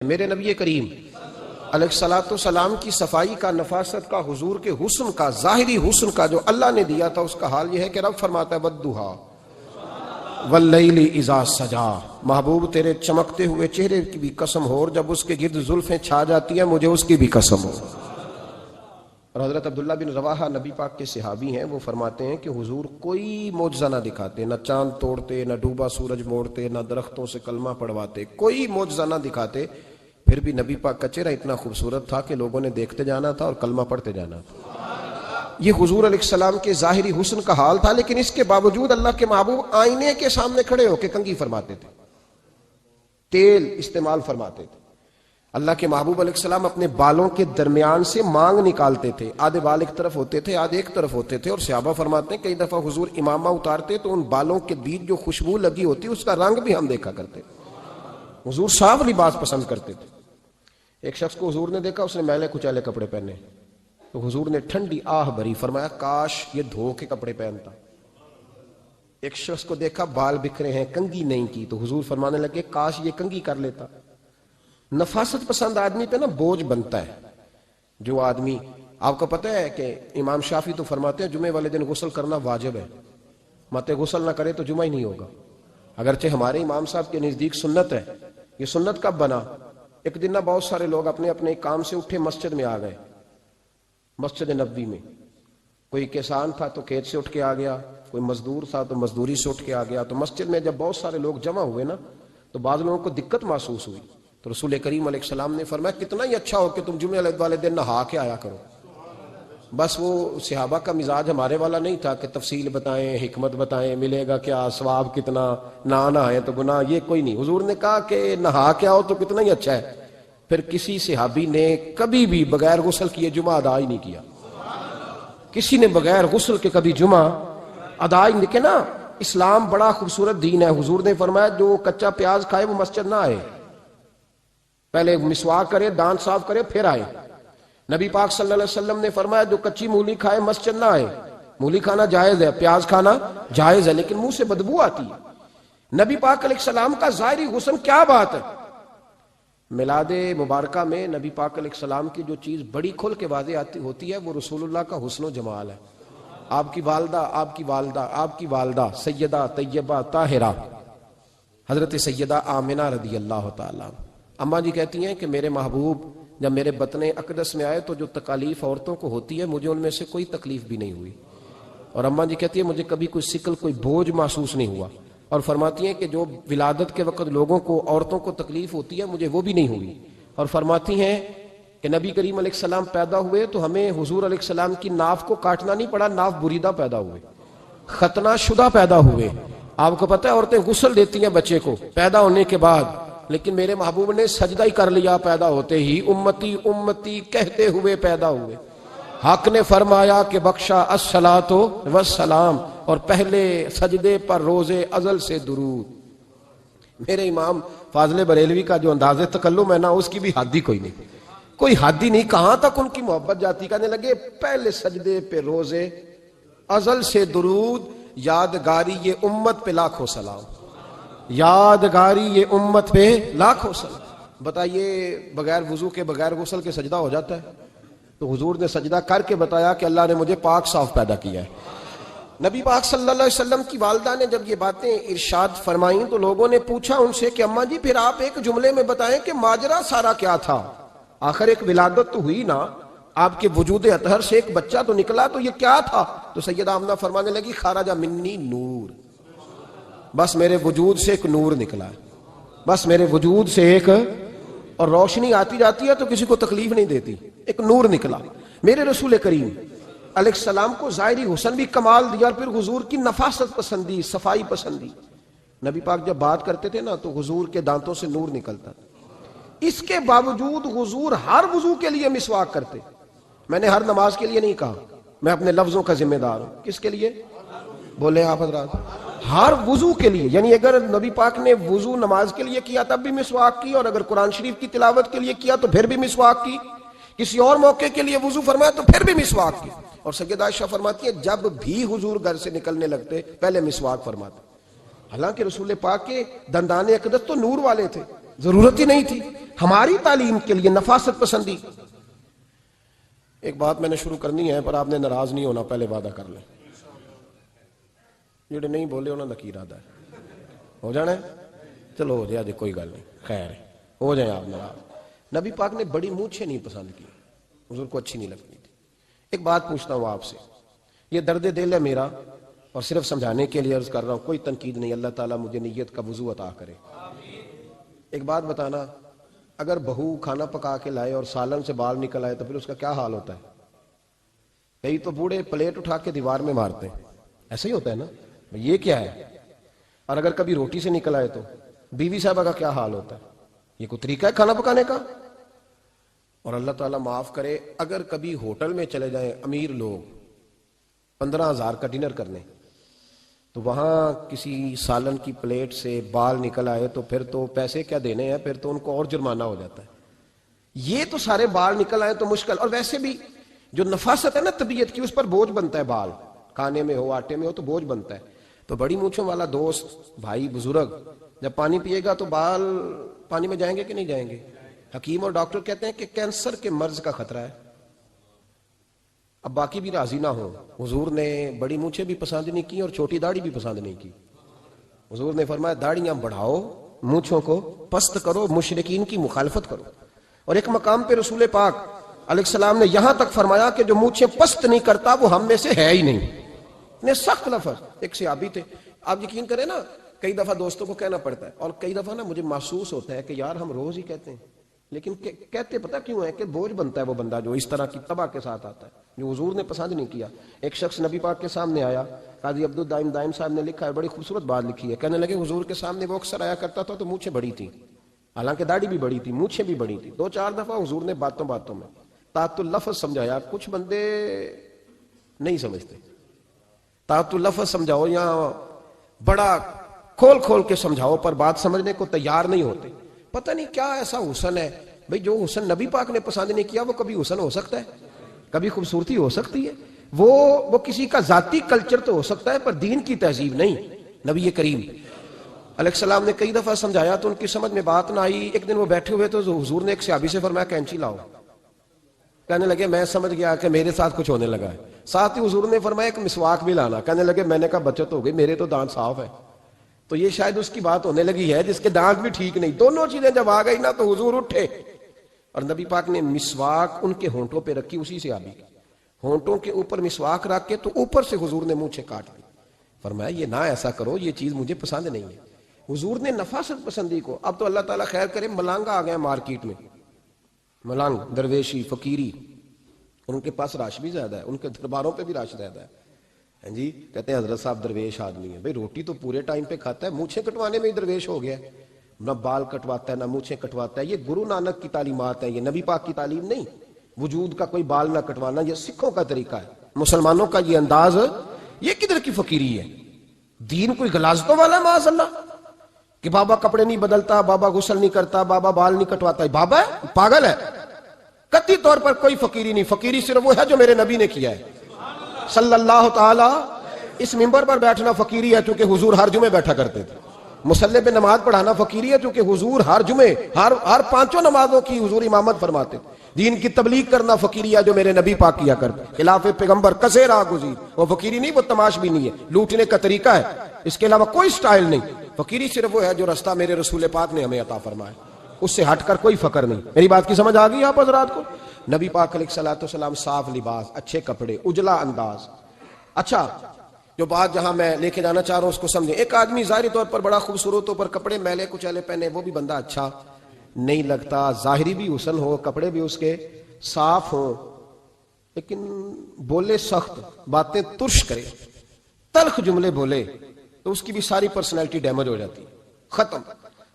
میرے نبی کریم علیہ الصلوۃ والسلام کی صفائی کا، نفاست کا، حضور کے حسن کا، ظاہری حسن کا جو اللہ نے دیا تھا، اس کا حال یہ ہے کہ رب فرماتا ہے وَالضُّحَىٰ وَاللَّيْلِ إِذَا سَجَىٰ، محبوب تیرے چمکتے ہوئے چہرے کی بھی قسم ہو، اور جب اس کے گرد زلفیں چھا جاتی ہیں مجھے اس کی بھی قسم ہو۔ اور حضرت عبداللہ بن رواحہ نبی پاک کے صحابی ہیں، وہ فرماتے ہیں کہ حضور کوئی معجزہ نہ دکھاتے، نہ چاند توڑتے، نہ ڈوبا سورج موڑتے، نہ درختوں سے کلمہ پڑھواتے، کوئی معجزہ نہ دکھاتے، پھر بھی نبی پاک کا چہرہ اتنا خوبصورت تھا کہ لوگوں نے دیکھتے جانا تھا اور کلمہ پڑھتے جانا تھا۔ یہ حضور علیہ السلام کے ظاہری حسن کا حال تھا، لیکن اس کے باوجود اللہ کے محبوب آئینے کے سامنے کھڑے ہو کے کنگھی فرماتے تھے، تیل استعمال فرماتے تھے۔ اللہ کے محبوب علیہ السلام اپنے بالوں کے درمیان سے مانگ نکالتے تھے، آدھے بال ایک طرف ہوتے تھے، آدھے ایک طرف ہوتے تھے، اور صحابہ فرماتے ہیں کئی دفعہ حضور امامہ اتارتے تو ان بالوں کے بیچ جو خوشبو لگی ہوتی اس کا رنگ بھی ہم دیکھا کرتے۔ حضور صاف لباس پسند کرتے تھے۔ ایک شخص کو حضور نے دیکھا، اس نے میلے کچیلے کپڑے پہنے، تو حضور نے ٹھنڈی آہ بھری، فرمایا کاش یہ دھو کے کپڑے پہنتا۔ ایک شخص کو دیکھا بال بکھرے ہیں، کنگھی نہیں کی، تو حضور فرمانے لگے کاش یہ کنگھی کر لیتا۔ نفاست پسند آدمی پہ نا بوجھ بنتا ہے۔ جو آدمی، آپ کو پتہ ہے کہ امام شافعی تو فرماتے ہیں جمعے والے دن غسل کرنا واجب ہے، مت غسل نہ کرے تو جمعہ ہی نہیں ہوگا۔ اگرچہ ہمارے امام صاحب کے نزدیک سنت ہے۔ یہ سنت کب بنا؟ ایک دن نہ بہت سارے لوگ اپنے اپنے کام سے اٹھے مسجد میں آ گئے، مسجد نبوی میں۔ کوئی کسان تھا تو کھیت سے اٹھ کے آ گیا، کوئی مزدور تھا تو مزدوری سے اٹھ کے آ گیا۔ تو مسجد میں جب بہت سارے لوگ جمع ہوئے نا، تو بعض لوگوں کو دقت محسوس ہوئی، تو رسول کریم علیہ السلام نے فرمایا کتنا ہی اچھا ہو کہ تم جمعے والے دن نہا کے آیا کرو۔ بس وہ صحابہ کا مزاج ہمارے والا نہیں تھا کہ تفصیل بتائیں، حکمت بتائیں، ملے گا کیا، ثواب کتنا، نہ نہائیں تو گناہ، یہ کوئی نہیں۔ حضور نے کہا کہ نہا کے آؤ تو کتنا ہی اچھا ہے۔ پھر کسی صحابی نے کبھی بھی بغیر غسل کیے جمعہ ادا ہی نہیں کیا۔ کسی نے بغیر غسل کے کبھی جمعہ ادا ہی نہیں کیا نا۔ اسلام بڑا خوبصورت دین ہے۔ حضور نے فرمایا جو کچا پیاز کھائے وہ مسجد نہ آئے، پہلے مسواک کرے، دانت صاف کرے، پھر آئے۔ نبی پاک صلی اللہ علیہ وسلم نے فرمایا جو کچی مولی کھائے مسجد نہ آئے۔ مولی کھانا جائز ہے، پیاز کھانا جائز ہے، لیکن منہ سے بدبو آتی ہے۔ نبی پاک علیہ السلام کا ظاہری حسن کیا بات ہے۔ میلاد مبارکہ میں نبی پاک علیہ السلام کی جو چیز بڑی کھل کے واضح ہوتی ہے وہ رسول اللہ کا حسن و جمال ہے۔ آپ کی والدہ سیدہ طیبہ طاہرہ حضرت سیدہ آمنہ رضی اللہ تعالیٰ، اماں جی کہتی ہیں کہ میرے محبوب جب میرے بطن اقدس میں آئے تو جو تکالیف عورتوں کو ہوتی ہے مجھے ان میں سے کوئی تکلیف بھی نہیں ہوئی۔ اور اماں جی کہتی ہیں مجھے کبھی کوئی سکل، کوئی بوجھ محسوس نہیں ہوا۔ اور فرماتی ہیں کہ جو ولادت کے وقت لوگوں کو، عورتوں کو تکلیف ہوتی ہے مجھے وہ بھی نہیں ہوئی۔ اور فرماتی ہیں کہ نبی کریم علیہ السلام پیدا ہوئے تو ہمیں حضور علیہ السلام کی ناف کو کاٹنا نہیں پڑا، ناف بریدہ پیدا ہوئے، ختنہ شدہ پیدا ہوئے۔ آپ کو پتہ ہے عورتیں غسل دیتی ہیں بچے کو پیدا ہونے کے بعد، لیکن میرے محبوب نے سجدہ ہی کر لیا پیدا ہوتے ہی، امتی امتی کہتے ہوئے پیدا ہوئے۔ حق نے فرمایا کہ بخشا الصلاۃ والسلام، اور پہلے سجدے پر روز ازل سے درود۔ میرے امام فاضل بریلوی کا جو انداز تکلم ہے نا، اس کی بھی حد ہی کوئی نہیں، کوئی حد ہی نہیں۔ کہاں تک ان کی محبت جاتی، کہنے لگے پہلے سجدے پہ روز ازل سے درود، یادگاری یہ امت پہ لاکھوں سلام، یادگاری یہ امت پہ لاکھوں سلام۔ بتائیے بغیر وضو کے، بغیر غسل کے سجدہ ہو جاتا ہے؟ تو حضور نے سجدہ کر کے بتایا کہ اللہ نے مجھے پاک صاف پیدا کیا ہے۔ نبی پاک صلی اللہ علیہ وسلم کی والدہ نے جب یہ باتیں ارشاد فرمائیں تو لوگوں نے پوچھا ان سے کہ اماں جی پھر آپ ایک جملے میں بتائیں کہ ماجرا سارا کیا تھا، آخر ایک ولادت تو ہوئی نا، آپ کے وجود اطہر سے ایک بچہ تو نکلا، تو یہ کیا تھا؟ تو سیدہ آمنہ فرمانے لگی خرج منی نور، بس میرے وجود سے ایک نور نکلا ہے، بس میرے وجود سے ایک، اور روشنی آتی جاتی ہے تو کسی کو تکلیف نہیں دیتی، ایک نور نکلا۔ میرے رسول کریم علیہ السلام کو ظاہری حسن بھی کمال دیا، اور پھر حضور کی نفاست پسندی، صفائی پسندی۔ نبی پاک جب بات کرتے تھے نا تو حضور کے دانتوں سے نور نکلتا تھا، اس کے باوجود حضور ہر وضو کے لیے مسواک کرتے۔ میں نے ہر نماز کے لیے نہیں کہا، میں اپنے لفظوں کا ذمہ دار ہوں۔ کس کے لیے بولے آپ حضرات؟ ہر وضو کے لیے، یعنی اگر نبی پاک نے وضو نماز کے لیے کیا تب بھی مسواک کی، اور اگر قرآن شریف کی تلاوت کے لیے کیا تو پھر بھی مسواک کی، کسی اور موقع کے لیے وضو فرمایا تو پھر بھی مسواک کی۔ اور سیدہ عائشہ فرماتی ہے جب بھی حضور گھر سے نکلنے لگتے پہلے مسواک فرماتے۔ حالانکہ رسول پاک کے دندان اقدس تو نور والے تھے، ضرورت ہی نہیں تھی ہماری تعلیم کے لیے نفاست پسندی. ایک بات میں نے شروع کرنی ہے پر آپ نے ناراض نہیں ہونا, پہلے وعدہ کر لیں. جڑے نہیں بولے انہوں نے کی ارادہ ہے ہو جانا ہے, چلو ہو جائے, کوئی گل نہیں, خیر ہے, ہو جائیں آپ ناراض. نبی پاک نے بڑی مونچھیں نہیں پسند کی, حضور کو اچھی نہیں لگتی تھی. ایک بات پوچھتا ہوں آپ سے, یہ درد دل ہے میرا اور صرف سمجھانے کے لیے عرض کر رہا ہوں, کوئی تنقید نہیں, اللہ تعالیٰ مجھے نیت کا وضو عطا کرے. ایک بات بتانا, اگر بہو کھانا پکا کے لائے اور سالن سے بال نکل آئے تو پھر اس کا کیا حال ہوتا ہے؟ کئی تو بوڑھے پلیٹ اٹھا کے دیوار میں مارتے ہیں, ایسا ہی ہوتا ہے نا, یہ کیا ہے؟ اور اگر کبھی روٹی سے نکل آئے تو بیوی صاحبہ کا کیا حال ہوتا ہے؟ یہ کوئی طریقہ ہے کھانا پکانے کا؟ اور اللہ تعالیٰ معاف کرے, اگر کبھی ہوٹل میں چلے جائیں امیر لوگ 15,000 کا ڈنر کرنے, تو وہاں کسی سالن کی پلیٹ سے بال نکل آئے تو پھر تو پیسے کیا دینے ہیں, پھر تو ان کو اور جرمانہ ہو جاتا ہے. یہ تو سارے بال نکل آئے تو مشکل, اور ویسے بھی جو نفاست ہے نا طبیعت کی, اس پر بوجھ بنتا ہے, بال کھانے میں ہو آٹے میں ہو تو بوجھ بنتا ہے. تو بڑی مونچھوں والا دوست بھائی بزرگ جب پانی پیے گا تو بال پانی میں جائیں گے کہ نہیں جائیں گے؟ حکیم اور ڈاکٹر کہتے ہیں کہ کینسر کے مرض کا خطرہ ہے. اب باقی بھی راضی نہ ہو, حضور نے بڑی مونچھیں بھی پسند نہیں کی اور چھوٹی داڑھی بھی پسند نہیں کی. حضور نے فرمایا داڑھیاں بڑھاؤ, مونچھوں کو پست کرو, مشرکین کی مخالفت کرو. اور ایک مقام پہ رسول پاک علیہ السلام نے یہاں تک فرمایا کہ جو مونچھیں پست نہیں کرتا وہ ہم میں سے ہے ہی نہیں. نے سخت لفظ. ایک صحابی تھے, آپ یقین کریں نا, کئی دفعہ دوستوں کو کہنا پڑتا ہے اور کئی دفعہ نا مجھے محسوس ہوتا ہے کہ یار ہم روز ہی کہتے ہیں, لیکن کہتے پتہ کیوں ہے کہ بوجھ بنتا ہے وہ بندہ جو اس طرح کی تباہ کے ساتھ آتا ہے, جو حضور نے پسند نہیں کیا. ایک شخص نبی پاک کے سامنے آیا, قاضی عبدالدائم دائم صاحب نے لکھا ہے, بڑی خوبصورت بات لکھی ہے. کہنے لگے حضور کے سامنے وہ اکثر آیا کرتا تھا تو مونچھیں بڑی تھی, حالانکہ داڑھی بھی بڑی تھی, مونچھیں بھی بڑی تھی. 2-4 دفعہ حضور نے باتوں میں تاۃ اللفظ سمجھایا. کچھ بندے نہیں سمجھتے, تاۃ اللفظ سمجھاؤ یا بڑا کھول کے سمجھاؤ پر بات سمجھنے کو تیار نہیں ہوتے. پتہ نہیں کیا ایسا حسن ہے بھئی, جو حسن نبی پاک نے پسند نہیں کیا وہ کبھی حسن ہو سکتا ہے, کبھی خوبصورتی ہو سکتی ہے. وہ کسی کا ذاتی کلچر تو ہو سکتا ہے پر دین کی تہذیب نہیں. نبی کریم علیہ السلام نے کئی دفعہ سمجھایا تو ان کی سمجھ میں بات نہ آئی. ایک دن وہ بیٹھے ہوئے تو حضور نے ایک صحابی سے فرمایا کینچی لاؤ. کہنے لگے میں سمجھ گیا کہ میرے ساتھ کچھ ہونے لگا ہے. ساتھ ہی حضور نے فرمایا ایک مسواک بھی لانا. کہنے لگے میں نے کہا بچت ہو گئی, میرے تو دانت صاف ہے. تو یہ شاید اس کی بات ہونے لگی ہے جس کے دانت بھی ٹھیک نہیں. دونوں چیزیں جب آ گئی نا تو حضور اٹھے اور نبی پاک نے مسواک ان کے ہونٹوں پہ رکھی. اسی سے آبی ہونٹوں کے اوپر مسواک رکھ کے تو اوپر سے حضور نے مونچھیں کاٹ دی. فرمایا یہ نہ ایسا کرو, یہ چیز مجھے پسند نہیں ہے. حضور نے نفاست پسندی کو. اب تو اللہ تعالیٰ خیر کرے, ملانگا آ گئے مارکیٹ میں, ملانگ, درویشی, فقیری, اور ان کے پاس رش بھی زیادہ ہے, ان کے درباروں پہ بھی رش زیادہ ہے. ہاں جی, کہتے ہیں حضرت صاحب درویش آدمی ہے. بھئی روٹی تو پورے ٹائم پہ کھاتا ہے, مونچھیں کٹوانے میں ہی درویش ہو گیا ہے. نہ بال کٹواتا ہے نہ مونچھیں کٹواتا ہے. یہ گرو نانک کی تعلیمات ہیں, یہ نبی پاک کی تعلیم نہیں. وجود کا کوئی بال نہ کٹوانا یہ سکھوں کا طریقہ ہے, مسلمانوں کا یہ انداز. یہ کدھر کی فقیری ہے؟ دین کوئی غلاظتوں والا ہے معاذ اللہ, کہ بابا کپڑے نہیں بدلتا, بابا غسل نہیں کرتا, بابا بال نہیں کٹواتا. بابا ہے, پاگل ہے. قطعی طور پر کوئی فقیری نہیں. فقیری صرف وہ ہے جو میرے نبی نے کیا ہے صلی اللہ تعالی. اس منبر پر بیٹھنا فقیری ہے چونکہ حضور ہر جمعے بیٹھا کرتے تھے. مصلی پہ نماز پڑھانا فقیری ہے چونکہ حضور ہر جمعے ہر 5 نمازوں کی حضور امامت فرماتے تھے. دین کی تبلیغ کرنا فقیری ہے جو میرے نبی پاک کیا کرتے. خلاف پیغمبر کسے راہ گزیر, وہ فقیری نہیں, وہ تماش بھی نہیں ہے, لوٹنے کا طریقہ ہے, اس کے علاوہ کوئی سٹائل نہیں. فقیری صرف وہ ہے جو رستہ میرے رسول پاک نے ہمیں عطا فرمایا, اس سے ہٹ کر کوئی فقر نہیں. میری بات کی سمجھ آ گئی آپ حضرات کو؟ نبی پاک علیہ السلام صاف لباس, اچھے کپڑے, اجلا انداز. اچھا, جو بات جہاں میں لے کے جانا چاہ رہا ہوں اس کو سمجھیں. ایک آدمی ظاہری طور پر بڑا خوبصورت ہو پر کپڑے میلے کچیلے پہنے, وہ بھی بندہ اچھا نہیں لگتا. ظاہری بھی حسن ہو, کپڑے بھی اس کے صاف ہوں, لیکن بولے سخت, باتیں ترش کرے, تلخ جملے بولے تو اس کی بھی ساری پرسنالٹی ڈیمیج ہو جاتی, ختم.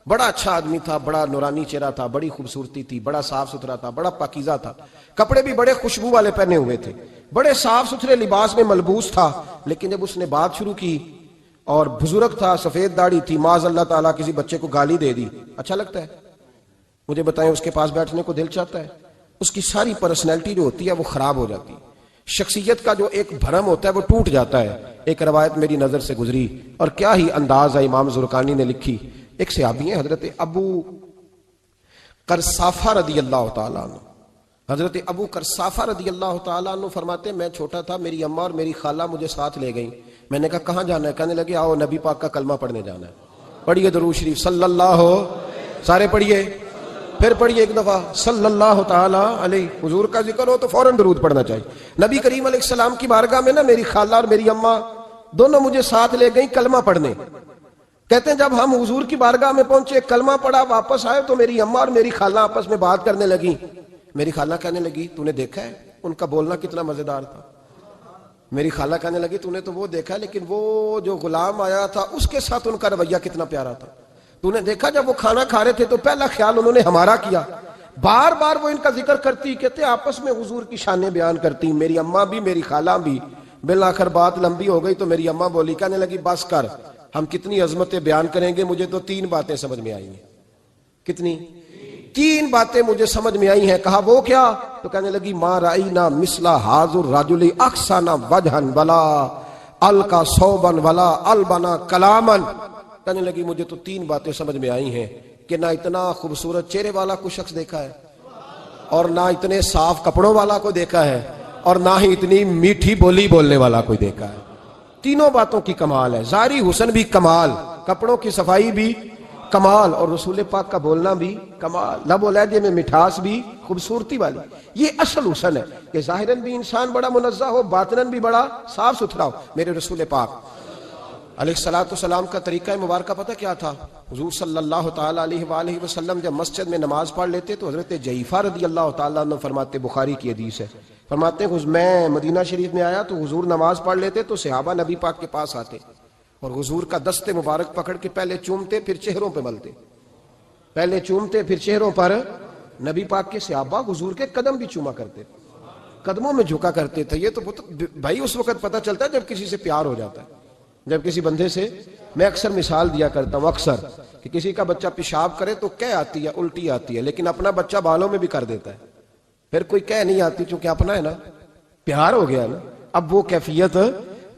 بڑا اچھا آدمی تھا, بڑا نورانی چہرہ تھا, بڑی خوبصورتی تھی, بڑا صاف ستھرا تھا, بڑا پاکیزہ تھا, کپڑے بھی بڑے خوشبو والے پہنے ہوئے تھے, بڑے صاف ستھرے لباس میں ملبوس تھا. لیکن جب اس نے بات شروع کی اور بزرگ تھا, سفید داڑھی تھی, معاذ اللہ تعالیٰ کسی بچے کو گالی دے دی, اچھا لگتا ہے؟ مجھے بتائیں, اس کے پاس بیٹھنے کو دل چاہتا ہے؟ اس کی ساری پرسنالٹی جو ہوتی ہے وہ خراب ہو جاتی ہے. شخصیت کا جو ایک بھرم ہوتا ہے وہ ٹوٹ جاتا ہے. ایک روایت میری نظر سے گزری اور کیا ہی انداز ہے, امام زرقانی نے لکھی. ایک صحابی ہیں حضرت ابو قرصافہ رضی اللہ تعالیٰ عنہ، حضرت ابو قرصافہ رضی اللہ تعالیٰ عنہ فرماتے ہیں میں چھوٹا تھا، میری اماں اور میری خالہ مجھے ساتھ لے گئیں. میں نے کہا کہاں جانا ہے؟ کہنے لگے آؤ نبی پاک کا کلمہ پڑھنے جانا ہے. پڑھیے درود شریف صلی اللہ ہو، سارے پڑھیے، پھر پڑھیے ایک دفعہ صلی اللہ تعالی علیہ. حضور کا ذکر ہو تو فوراً درود پڑھنا چاہیے. نبی کریم علیہ السلام کی بارگاہ میں نا میری خالہ اور میری اماں دونوں مجھے ساتھ لے گئیں کلمہ پڑھنے. کہتے ہیں جب ہم حضور کی بارگاہ میں پہنچے، کلمہ پڑھا، واپس آئے تو میری اماں اور میری خالہ آپس میں بات کرنے لگی. میری خالہ کہنے لگی تو نے دیکھا ہے ان کا بولنا کتنا مزیدار تھا. میری خالہ کہنے لگی تو نے تو وہ دیکھا لیکن وہ جو غلام آیا تھا اس کے ساتھ ان کا رویہ کتنا پیارا تھا. تو نے دیکھا جب وہ کھانا کھا رہے تھے تو پہلا خیال انہوں نے ہمارا کیا. بار بار وہ ان کا ذکر کرتی، کہتے آپس میں حضور کی شانیں بیان کرتی، میری اماں بھی میری خالہ بھی. بالآخر بات لمبی ہو گئی تو میری اماں بولی، کہنے لگی بس کر، ہم کتنی عظمتیں بیان کریں گے، مجھے تو 3 باتیں سمجھ میں آئی ہیں. کتنی؟ 3 باتیں مجھے سمجھ میں آئی ہیں. کہا وہ کیا؟ تو کہنے لگی ما رأینا مثل ھذا الرجل احسن وجھا ولا القى ثوبا ولا البنا کلاما. کہنے لگی مجھے تو 3 باتیں سمجھ میں آئی ہیں کہ نہ اتنا خوبصورت چہرے والا کوئی شخص دیکھا ہے، اور نہ اتنے صاف کپڑوں والا کو دیکھا ہے، اور نہ ہی اتنی میٹھی بولی بولنے والا کوئی دیکھا ہے. تینوں باتوں کی کمال ہے. ظاہری حسن بھی کمال، کپڑوں کی صفائی بھی کمال، اور رسول پاک کا بولنا بھی کمال، لب و لہجے میں مٹھاس بھی خوبصورتی والی. یہ اصل حسن ہے کہ ظاہراً بھی انسان بڑا منزہ ہو، باطناً بھی بڑا صاف ستھرا ہو. میرے رسول پاک علیہ الصلوۃ والسلام کا طریقہ مبارکہ پتہ کیا تھا؟ حضور صلی اللہ تعالی علیہ وآلہ وسلم جب مسجد میں نماز پڑھ لیتے تو حضرت جعفر رضی اللہ تعالیٰ عنہ فرماتے، بخاری کی حدیث ہے، فرماتے ہیں میں مدینہ شریف میں آیا تو حضور نماز پڑھ لیتے تو صحابہ نبی پاک کے پاس آتے اور حضور کا دست مبارک پکڑ کے پہلے چومتے پھر چہروں پہ ملتے، پہلے چومتے پھر چہروں پر. نبی پاک کے صحابہ حضور کے قدم بھی چوما کرتے، قدموں میں جھکا کرتے تھے. یہ تو بھائی اس وقت پتہ چلتا ہے جب کسی سے پیار ہو جاتا ہے، جب کسی بندے سے. میں اکثر مثال دیا کرتا ہوں اکثر کہ کسی کا بچہ پیشاب کرے تو کہہ آتی ہے، الٹی آتی ہے، لیکن اپنا بچہ بالوں میں بھی کر دیتا ہے، پھر کوئی کہہ نہیں آتی چونکہ اپنا ہے نا، پیار ہو گیا نا. اب وہ کیفیت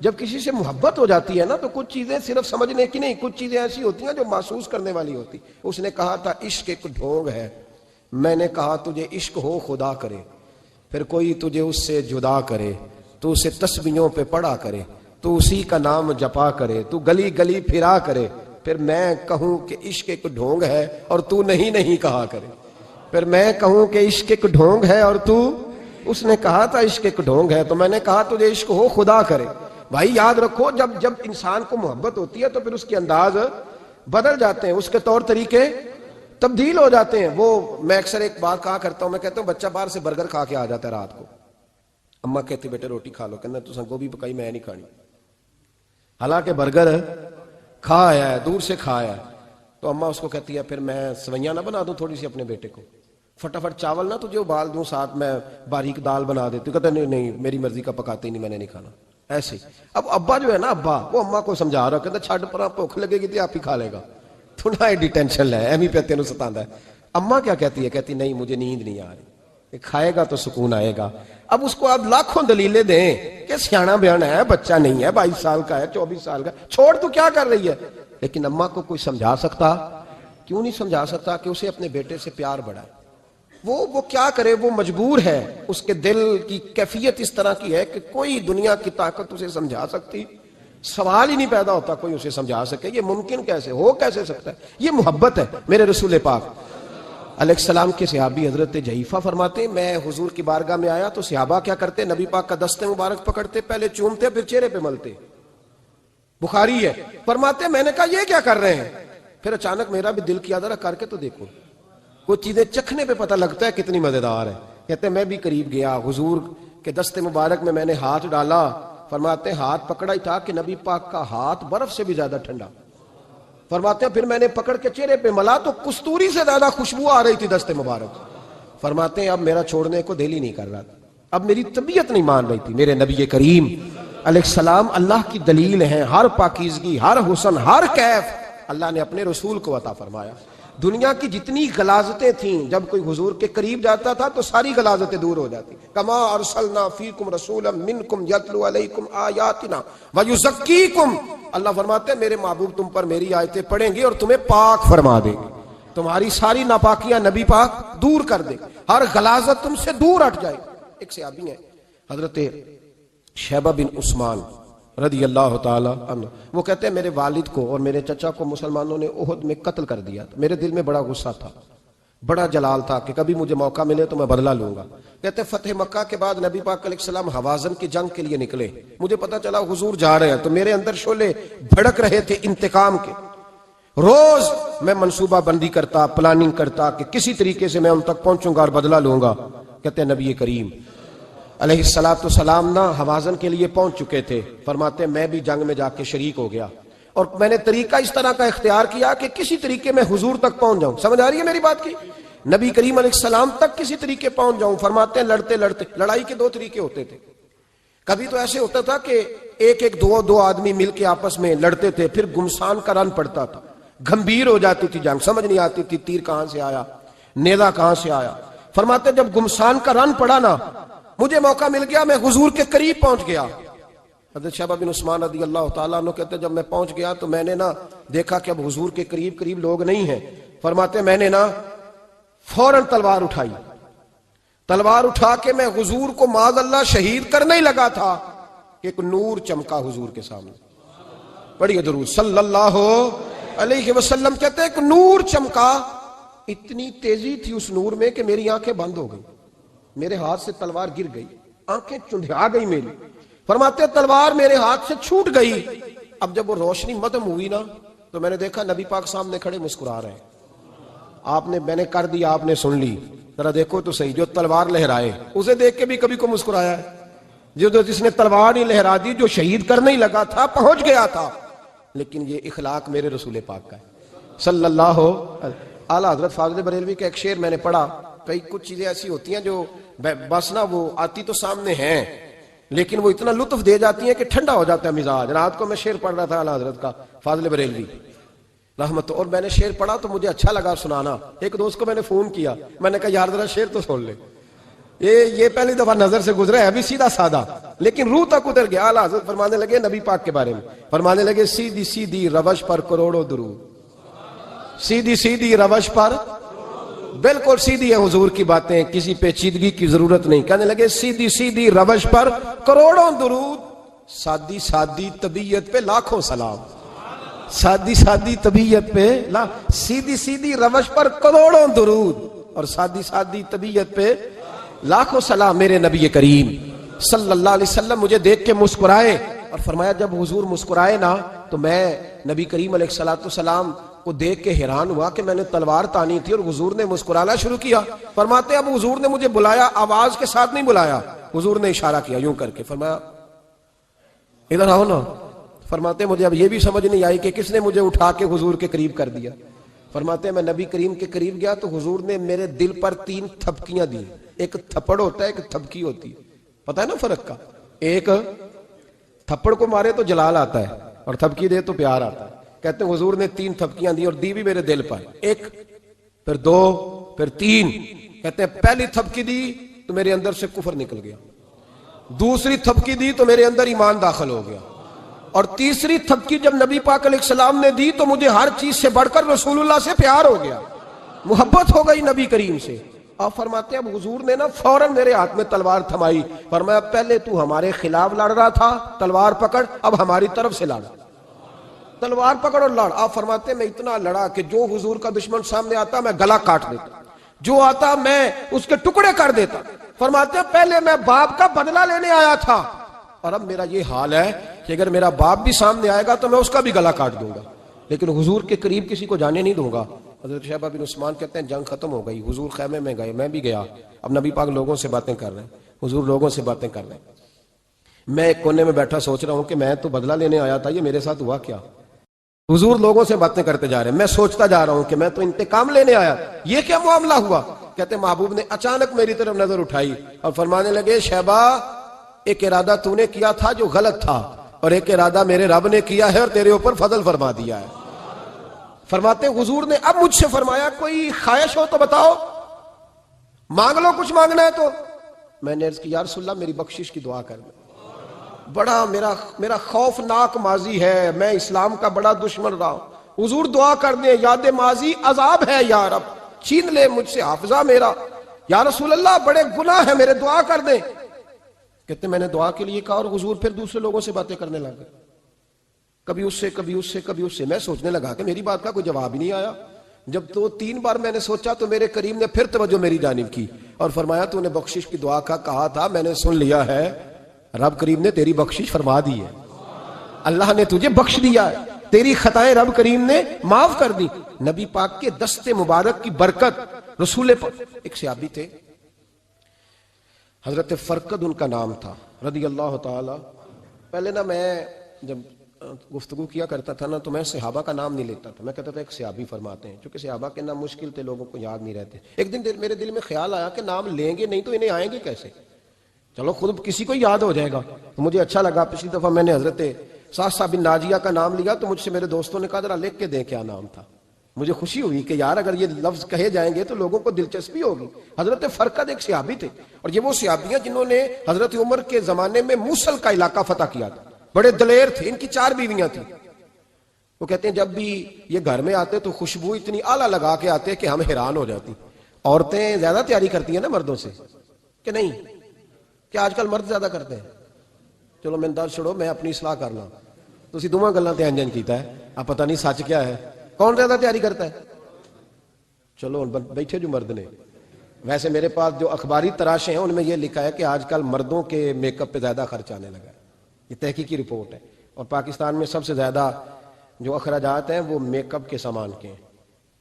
جب کسی سے محبت ہو جاتی ہے نا تو کچھ چیزیں صرف سمجھنے کی نہیں، کچھ چیزیں ایسی ہوتی ہیں جو محسوس کرنے والی ہوتی. اس نے کہا تھا عشق ایک ڈھونگ ہے، میں نے کہا تجھے عشق ہو خدا کرے، پھر کوئی تجھے اس سے جدا کرے، تو اسے تسبیحوں پہ پڑھا کرے، تو اسی کا نام جپا کرے، تو گلی گلی پھرا کرے، پھر میں کہوں کہ عشق ایک ڈھونگ ہے اور تو نہیں کہا کرے، پھر میں کہوں کہ عشق ایک ڈھونگ ہے اور تو. اس نے کہا تھا عشق ایک ڈھونگ ہے تو میں نے کہا تجھے عشق ہو خدا کرے. بھائی یاد رکھو جب انسان کو محبت ہوتی ہے تو پھر اس کے انداز بدل جاتے ہیں، اس کے طور طریقے تبدیل ہو جاتے ہیں. وہ میں اکثر ایک بات کہا کرتا ہوں، میں کہتا ہوں بچہ باہر سے برگر کھا کے آ جاتا ہے رات کو، اماں کہتی بیٹے روٹی کھا لو، کہنا تو گوبھی پکائی میں نہیں کھانی، حالانکہ برگر کھا آیا ہے، دور سے کھا آیا ہے. تو اماں اس کو کہتی ہے پھر میں سوئیاں نہ بنا دوں تھوڑی سی اپنے بیٹے کو، فٹافٹ چاول نہ تجھے ابال دوں، ساتھ میں باریک دال بنا دیتی. کہتا نہیں میری مرضی کا پکاتے ہی نہیں، میں نے نہیں کھانا. ایسے اب ابا جو ہے نا، ابا وہ اماں کو سمجھا رہا، کہتا چھڈ پر بھوک لگے گی تو آپ ہی کھا لے گا، تھوڑا ایڈی ٹینشن لے ایویں پہ تینوں ستاندا ہے. اماں کیا کہتی ہے؟ کہتی نہیں مجھے نیند نہیں آ رہی، کھائے گا تو سکون آئے گا. اب اس کو آپ لاکھوں دلیلیں دیں کہ سیاںا بیانا ہے، بچہ نہیں ہے، 22 سال کا ہے، 24 سال کا، چھوڑ تو کیا کر رہی ہے. لیکن اماں کو کوئی سمجھا سکتا؟ کیوں نہیں سمجھا سکتا کہ اسے اپنے بیٹے سے پیار بڑھائے. وہ کیا کرے، وہ مجبور ہے، اس کے دل کی کیفیت اس طرح کی ہے کہ کوئی دنیا کی طاقت اسے سمجھا سکتی، سوال ہی نہیں پیدا ہوتا کوئی اسے سمجھا سکے. یہ ممکن کیسے ہو، کیسے سکتا ہے؟ یہ محبت ہے. میرے رسول پاک علیہ السلام کے صحابی حضرت جعفر فرماتے ہیں میں حضور کی بارگاہ میں آیا تو صحابہ کیا کرتے؟ نبی پاک کا دست مبارک پکڑتے، پہلے چومتے پھر چہرے پہ ملتے. بخاری ہے. فرماتے میں نے کہا یہ کیا کر رہے ہیں؟ پھر اچانک میرا بھی دل کیا ذرا کر کے تو دیکھو، کچھ چیزیں چکھنے پہ پتہ لگتا ہے کتنی مزیدار ہے. کہتے میں بھی قریب گیا، حضور کے دست مبارک میں نے ہاتھ ڈالا. فرماتے ہاتھ پکڑا ہی تھا کہ نبی پاک کا ہاتھ برف سے بھی زیادہ ٹھنڈا. فرماتے ہیں پھر میں نے پکڑ کے چہرے پہ ملا تو کستوری سے زیادہ خوشبو آ رہی تھی دست مبارک. فرماتے ہیں اب میرا چھوڑنے کو دل ہی نہیں کر رہا تھا، اب میری طبیعت نہیں مان رہی تھی. میرے نبی کریم علیہ السلام اللہ کی دلیل ہیں، ہر پاکیزگی، ہر حسن، ہر کیف اللہ نے اپنے رسول کو عطا فرمایا. دنیا کی جتنی غلاظتیں تھیں جب کوئی حضور کے قریب جاتا تھا تو ساری غلاظتیں دور ہو جاتی. کما ارسلنا فیکم رسولا منکم یتلو علیکم آیاتنا ویزکیکم. اللہ فرماتے ہیں میرے محبوب تم پر میری آیتیں پڑھیں گے اور تمہیں پاک فرما دیں گے. تمہاری ساری ناپاکیاں نبی پاک دور کر دے، ہر غلاظت تم سے دور ہٹ جائے۔ ایک صحابی ہیں حضرت شیبہ بن عثمان رضی اللہ تعالی عنہ، وہ کہتے ہیں میرے والد کو اور میرے چچا کو مسلمانوں نے احد میں قتل کر دیا، میرے دل میں بڑا غصہ تھا، بڑا جلال تھا کہ کبھی مجھے موقع ملے تو میں بدلہ لوں گا۔ کہتے ہیں فتح مکہ کے بعد نبی پاک علیہ السلام حوازن کی جنگ کے لیے نکلے، مجھے پتا چلا حضور جا رہے ہیں، تو میرے اندر شعلے بھڑک رہے تھے انتقام کے۔ روز میں منصوبہ بندی کرتا، پلاننگ کرتا کہ کسی طریقے سے میں ان تک پہنچوں گا اور بدلہ لوں گا۔ کہتے ہیں نبی کریم علیہ السلام نہ حوازن کے لیے پہنچ چکے تھے، فرماتے ہیں میں بھی جنگ میں جا کے شریک ہو گیا، اور میں نے طریقہ اس طرح کا اختیار کیا کہ کسی طریقے میں حضور تک پہنچ جاؤں۔ سمجھ آ رہی ہے میری بات کی؟ نبی کریم علیہ السلام تک کسی طریقے پہنچ جاؤں۔ فرماتے ہیں لڑتے لڑتے، لڑائی کے دو طریقے ہوتے تھے، کبھی تو ایسے ہوتا تھا کہ ایک دو آدمی مل کے آپس میں لڑتے تھے، پھر گمسان کا رن پڑتا تھا، گھمبیر ہو جاتی تھی جنگ، سمجھ نہیں آتی تھی تیر کہاں سے آیا، نیزہ کہاں سے آیا۔ فرماتے جب گمسان کا رن پڑا نا، مجھے موقع مل گیا، میں حضور کے قریب پہنچ گیا۔ حضرت شیبہ بن عثمان رضی اللہ تعالیٰ عنہ کہتے جب میں پہنچ گیا تو میں نے نا دیکھا کہ اب حضور کے قریب لوگ نہیں ہیں۔ فرماتے میں نے نا فوراً تلوار اٹھائی، تلوار اٹھا کے میں حضور کو معاذ اللہ شہید کرنے ہی لگا تھا کہ ایک نور چمکا حضور کے سامنے۔ پڑھیے درود صلی اللہ علیہ وسلم۔ کہتے ایک نور چمکا، اتنی تیزی تھی اس نور میں کہ میری آنکھیں بند ہو گئی، میرے ہاتھ سے تلوار گر گئی، آنکھیں چندھا گئی میری۔ فرماتے تلوار میرے ہاتھ سے چھوٹ گئی۔ اب جب وہ روشنی مدھم ہوئی نا تو میں نے دیکھا نبی پاک سامنے کھڑے مسکرا رہے ہیں۔ میں نے کر دیا، آپ نے سن لی، ذرا دیکھو تو صحیح، جو تلوار لہرائے اسے دیکھ کے بھی کبھی کو مسکرایا ہے؟ جس نے تلوار نہیں لہرا دی، جو شہید کرنے ہی لگا تھا، پہنچ گیا تھا۔ لیکن یہ اخلاق میرے رسول پاک کا ہے صلی اللہ اعلیٰ حضرت فاضل بریلوی کا ایک شعر میں نے پڑھا۔ کئی کچھ چیزیں ایسی ہوتی ہیں جو بس نا وہ آتی تو سامنے ہیں لیکن وہ اتنا لطف دے جاتی ہیں کہ ٹھنڈا ہو جاتا ہے مزاج۔ رات کو میں شعر پڑھ رہا تھا اعلیٰ حضرت کا فاضل بریلوی رحمت، اور میں نے شعر پڑھا تو مجھے اچھا لگا سنانا۔ ایک دوست کو میں نے فون کیا، میں نے کہا یار ذرا شعر تو سن لے، یہ پہلی دفعہ نظر سے گزرا ہے، ابھی سیدھا سادہ لیکن روح تک اتر گیا۔ اعلیٰ حضرت فرمانے لگے نبی پاک کے بارے میں، فرمانے لگے سیدھی سیدھی روش پر کروڑوں درود، سیدھی سیدھی روش پر، بالکل سیدھی ہے حضور کی باتیں، کسی پیچیدگی کی ضرورت نہیں۔ کہنے لگے سیدھی سیدھی روش پر کروڑوں درود، سادی سادی طبیعت پہ لاکھوں سلام، سادی سادی طبیعت پہ سیدھی سیدھی روش پر کروڑوں درود اور سادی سادی طبیعت پہ لاکھوں سلام۔ میرے نبی کریم صلی اللہ علیہ وسلم مجھے دیکھ کے مسکرائے، اور فرمایا جب حضور مسکرائے نا تو میں نبی کریم علیہ السلام کو دیکھ کے حیران ہوا کہ میں نے تلوار تانی تھی اور حضور نے مسکرانا شروع کیا۔ فرماتے اب حضور نے مجھے بلایا، آواز کے ساتھ نہیں بلایا، حضور نے اشارہ کیا یوں کر کے، فرمایا ادھر آؤ نا۔ فرماتے مجھے اب یہ بھی سمجھ نہیں آئی کہ کس نے مجھے اٹھا کے حضور کے قریب کر دیا۔ فرماتے میں نبی کریم کے قریب گیا تو حضور نے میرے دل پر 3 تھپکیاں دی، ایک تھپڑ ہوتا ہے ایک تھپکی ہوتی ہے، پتہ ہے نا فرق کا؟ ایک تھپڑ کو مارے تو جلال آتا ہے اور تھپکی دے تو پیار آتا ہے۔ کہتے ہیں حضور نے 3 تھپکیاں دی اور دی بھی میرے دل پر، 1 پھر 2 پھر 3۔ کہتے ہیں پہلی تھپکی دی تو میرے اندر سے کفر نکل گیا، دوسری تھپکی دی تو میرے اندر ایمان داخل ہو گیا، اور تیسری تھپکی جب نبی پاک علیہ السلام نے دی تو مجھے ہر چیز سے بڑھ کر رسول اللہ سے پیار ہو گیا، محبت ہو گئی نبی کریم سے۔ آپ فرماتے ہیں اب حضور نے نا فوراً میرے ہاتھ میں تلوار تھمائی، فرمایا پہلے تو ہمارے خلاف لڑ رہا تھا، تلوار پکڑ، اب ہماری طرف سے لڑ، تلوار پکڑ اور لڑ۔ آپ فرماتے ہیں میں اتنا لڑا کہ جو حضور کا دشمن سامنے آتا میں گلا کاٹ دیتا، جو آتا میں اس کے ٹکڑے کر دیتا۔ فرماتے ہیں پہلے میں باپ کا بدلہ لینے آیا تھا اور اب میرا یہ حال ہے کہ اگر میرا باپ بھی سامنے آئے گا تو میں اس کا بھی گلا کاٹ دوں گا، لیکن حضور کے قریب کسی کو جانے نہیں دوں گا۔ حضرت شیبہ بن عثمان کہتے ہیں جنگ ختم ہو گئی، حضور خیمے میں گئے، میں بھی گیا، اب نبی پاک لوگوں سے باتیں کر رہے ہیں، حضور لوگوں سے باتیں کر رہے ہیں، میں ایک کونے میں بیٹھا سوچ رہا ہوں کہ میں تو بدلہ لینے آیا تھا، یہ میرے ساتھ ہوا کیا؟ حضور لوگوں سے باتیں کرتے جا رہے ہیں، میں سوچتا جا رہا ہوں کہ میں تو انتقام لینے آیا، یہ کیا معاملہ ہوا؟ کہتے محبوب نے اچانک میری طرف نظر اٹھائی اور فرمانے لگے شیبہ ایک ارادہ تو نے کیا تھا جو غلط تھا، اور ایک ارادہ میرے رب نے کیا ہے اور تیرے اوپر فضل فرما دیا ہے۔ فرماتے حضور نے اب مجھ سے فرمایا کوئی خواہش ہو تو بتاؤ، مانگ لو کچھ مانگنا ہے تو۔ میں نے عرض کی یا رسول اللہ میری بخشش کی دعا کر دیں، بڑا میرا خوفناک ماضی ہے، میں اسلام کا بڑا دشمن رہا ہوں، حضور دعا کر دیں یاد ماضی عذاب ہے یا رب، چھین لے مجھ سے حافظہ میرا، یا رسول اللہ بڑے گناہ ہیں میرے، دعا کر دیں۔ کہتے میں نے دعا کے لیے کہا اور حضور پھر دوسرے لوگوں سے باتیں کرنے لگ گئے، کبھی اس سے کبھی اس سے کبھی اس سے۔ میں سوچنے لگا کہ میری بات کا کوئی جواب ہی نہیں آیا۔ جب تو 3 بار میں نے سوچا تو میرے کریم نے پھر توجہ میری جانب کی اور فرمایا تو نے بخشش کی دعا کا کہا تھا، میں نے سن لیا ہے، رب کریم نے تیری بخشش فرما دی ہے، اللہ نے تجھے بخش دیا ہے، تیری خطائیں رب کریم نے معاف کر دی۔ نبی پاک کے دست مبارک کی برکت، رسول پاک۔ ایک صحابی تھے حضرت فرقد ان کا نام تھا رضی اللہ تعالی۔ پہلے نا میں جب گفتگو کیا کرتا تھا نا تو میں صحابہ کا نام نہیں لیتا تھا، میں کہتا تھا ایک صحابی فرماتے ہیں، چونکہ صحابہ کے نام مشکل تھے، لوگوں کو یاد نہیں رہتے۔ ایک دن میرے دل میں خیال آیا کہ نام لیں گے نہیں تو انہیں آئیں گے کیسے، چلو خود کسی کو یاد ہو جائے گا۔ مجھے اچھا لگا، پچھلی دفعہ میں نے حضرت سعد بن ناجیہ کا نام لیا تو مجھ سے میرے دوستوں نے کہا ذرا لکھ کے دیں کیا نام تھا۔ مجھے خوشی ہوئی کہ یار اگر یہ لفظ کہے جائیں گے تو لوگوں کو دلچسپی ہوگی۔ حضرت فرقد ایک صحابی تھے اور یہ وہ صحابیاں جنہوں نے حضرت عمر کے زمانے میں موصل کا علاقہ فتح کیا تھا، بڑے دلیر تھے، ان کی 4 بیویاں تھیں۔ وہ کہتے ہیں جب بھی یہ گھر میں آتے تو خوشبو اتنی اعلیٰ لگا کے آتے کہ ہم حیران ہو جاتی۔ عورتیں زیادہ تیاری کرتی ہیں نا مردوں سے کہ نہیں؟ کیا آج کل مرد زیادہ کرتے ہیں؟ چلو میں درد چھوڑو، میں اپنی اصلاح کر لوں۔ تسی دوواں گلاں تے انجن کیتا ہے، اب پتہ نہیں سچ کیا ہے، کون زیادہ تیاری کرتا ہے؟ چلو بیٹھے جو مرد نے، ویسے میرے پاس جو اخباری تراشے ہیں ان میں یہ لکھا ہے کہ آج کل مردوں کے میک اپ پہ زیادہ خرچ آنے لگا ہے، یہ تحقیقی رپورٹ ہے۔ اور پاکستان میں سب سے زیادہ جو اخراجات ہیں وہ میک اپ کے سامان کے ہیں۔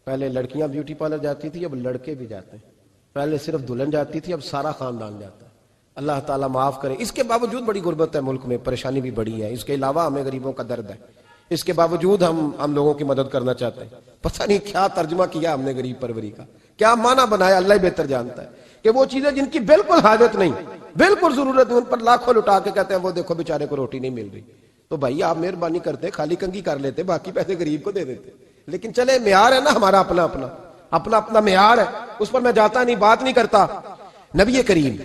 پہلے لڑکیاں بیوٹی پارلر جاتی تھی، اب لڑکے بھی جاتے ہیں۔ پہلے صرف دلہن جاتی تھی، اب سارا خاندان جاتا ہے۔ اللہ تعالیٰ معاف کرے۔ اس کے باوجود بڑی غربت ہے ملک میں، پریشانی بھی بڑی ہے، اس کے علاوہ ہمیں غریبوں کا درد ہے، اس کے باوجود ہم لوگوں کی مدد کرنا چاہتے ہیں۔ پتہ نہیں کیا ترجمہ کیا ہم نے غریب پروری کا، کیا معنی بنایا، اللہ ہی بہتر جانتا ہے کہ وہ چیزیں جن کی بالکل حاجت نہیں، بالکل ضرورت نہیں، ان پر لاکھوں لٹا کے کہتے ہیں وہ دیکھو بیچارے کو روٹی نہیں مل رہی۔ تو بھائی آپ مہربانی کرتے خالی کنگھی کر لیتے، باقی پیسے غریب کو دے دیتے۔ لیکن چلے معیار ہے نا ہمارا، اپنا معیار ہے، اس پر میں جاتا نہیں، بات نہیں کرتا۔ نبی کریم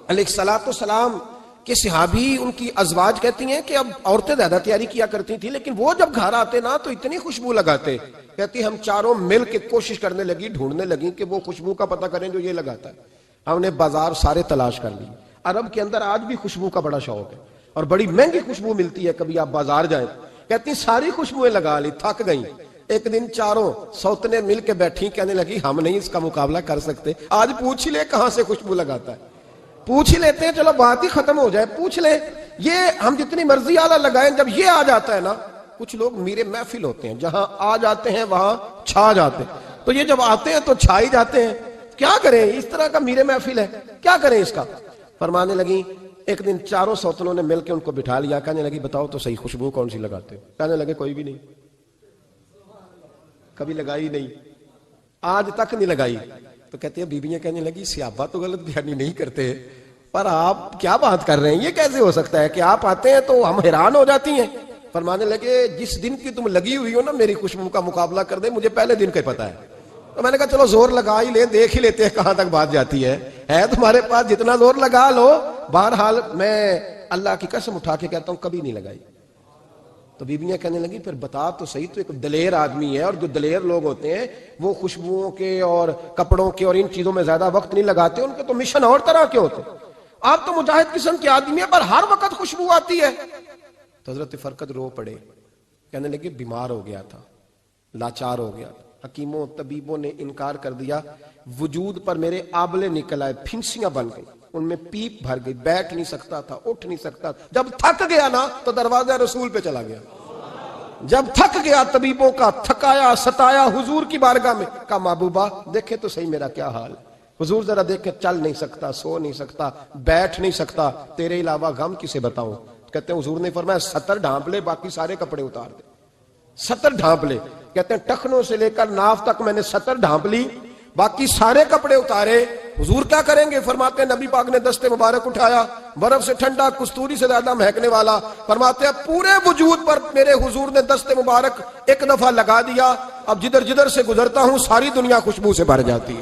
علیہ الصلوۃ والسلام کہ صحابی ان کی ازواج کہتی ہیں کہ اب عورتیں زیادہ تیاری کیا کرتی تھیں، لیکن وہ جب گھر آتے نا تو اتنی خوشبو لگاتے، کہتی ہم چاروں مل کے کوشش کرنے لگی، ڈھونڈنے لگی کہ وہ خوشبو کا پتہ کریں جو یہ لگاتا ہے۔ ہم نے بازار سارے تلاش کر لی۔ عرب کے اندر آج بھی خوشبو کا بڑا شوق ہے اور بڑی مہنگی خوشبو ملتی ہے، کبھی آپ بازار جائیں، کہتی ساری خوشبوئیں لگا لی، تھک گئیں۔ ایک دن چاروں سوتنے مل کے بیٹھی، کہنے لگی ہم نہیں اس کا مقابلہ کر سکتے، آج پوچھ لے کہاں سے خوشبو لگاتا ہے، پوچھ ہی لیتے ہیں، چلو بات ہی ختم ہو جائے، پوچھ لیں۔ یہ ہم جتنی مرضی آلہ لگائیں، جب یہ آ جاتا ہے نا، کچھ لوگ میرے محفل ہوتے ہیں، جہاں آ جاتے ہیں وہاں چھا جاتے ہیں، تو یہ جب آتے ہیں تو چھا ہی جاتے ہیں۔ کیا کریں، اس طرح کا میرے محفل ہے، کیا کریں اس کا؟ فرمانے لگی ایک دن چاروں سوتنوں نے مل کے ان کو بٹھا لیا، کہنے لگی بتاؤ تو صحیح خوشبو کون سی لگاتے ہو؟ کہنے لگے کوئی بھی نہیں، کبھی لگائی نہیں، آج تک نہیں لگائی۔ تو کہتے ہیں بیویاں کہنے لگی صحابہ تو غلط بیانی نہیں کرتے، پر آپ کیا بات کر رہے ہیں، یہ کیسے ہو سکتا ہے کہ آپ آتے ہیں تو ہم حیران ہو جاتی ہیں۔ فرمانے لگے جس دن کی تم لگی ہوئی ہو نا میری خوشبو کا مقابلہ کر دے، مجھے پہلے دن کا پتا ہے۔ تو میں نے کہا چلو زور لگا ہی لیں، دیکھ ہی لیتے ہیں کہاں تک بات جاتی ہے تمہارے پاس، جتنا زور لگا لو۔ بہرحال میں اللہ کی قسم اٹھا کے کہتا ہوں کبھی نہیں لگائی۔ تو بیویاں کہنے لگی پھر بتا تو صحیح، تو ایک دلیر آدمی ہے، اور جو دلیر لوگ ہوتے ہیں وہ خوشبوؤں کے اور کپڑوں کے اور ان چیزوں میں زیادہ وقت نہیں لگاتے، ان کے تو مشن اور طرح کے ہوتے۔ آپ تو مجاہد قسم کے آدمی ہیں پر ہر وقت خوشبو آتی ہے۔ تو حضرت فرقد رو پڑے، کہنے لگے بیمار ہو گیا تھا، لاچار ہو گیا تھا، حکیموں طبیبوں نے انکار کر دیا، وجود پر میرے آبلے نکل آئے، پھنسیاں بن گئی، ان میں پیپ بھر گئی، بیٹھ نہیں سکتا تھا، اٹھ نہیں سکتا تھا۔ جب تھک گیا نا تو دروازہ رسول پہ چلا گیا، جب تھک گیا طبیبوں کا تھکایا ستایا حضور کی بارگاہ میں، کہا محبوبہ دیکھے تو صحیح میرا کیا حال ہے۔ حضور ذرا دیکھے، چل نہیں سکتا، سو نہیں سکتا، بیٹھ نہیں سکتا، تیرے علاوہ غم کسے بتاؤں۔ کہتے ہیں حضور نے فرمایا 70 ڈھانپ لے، باقی سارے کپڑے اتار دے۔ 70 ڈھانپ لے، کہتے ہیں ٹخنوں سے لے کر ناف تک میں نے 70 ڈھانپ لی، باقی سارے کپڑے اتارے۔ حضور کیا کریں گے؟ فرماتے ہیں نبی پاک نے دست مبارک اٹھایا، برف سے ٹھنڈا، کستوری سے زیادہ مہکنے والا، فرماتے ہیں پورے وجود پر میرے حضور نے دست مبارک ایک دفعہ لگا دیا، اب جدھر جدھر سے گزرتا ہوں ساری دنیا خوشبو سے بھر جاتی ہے۔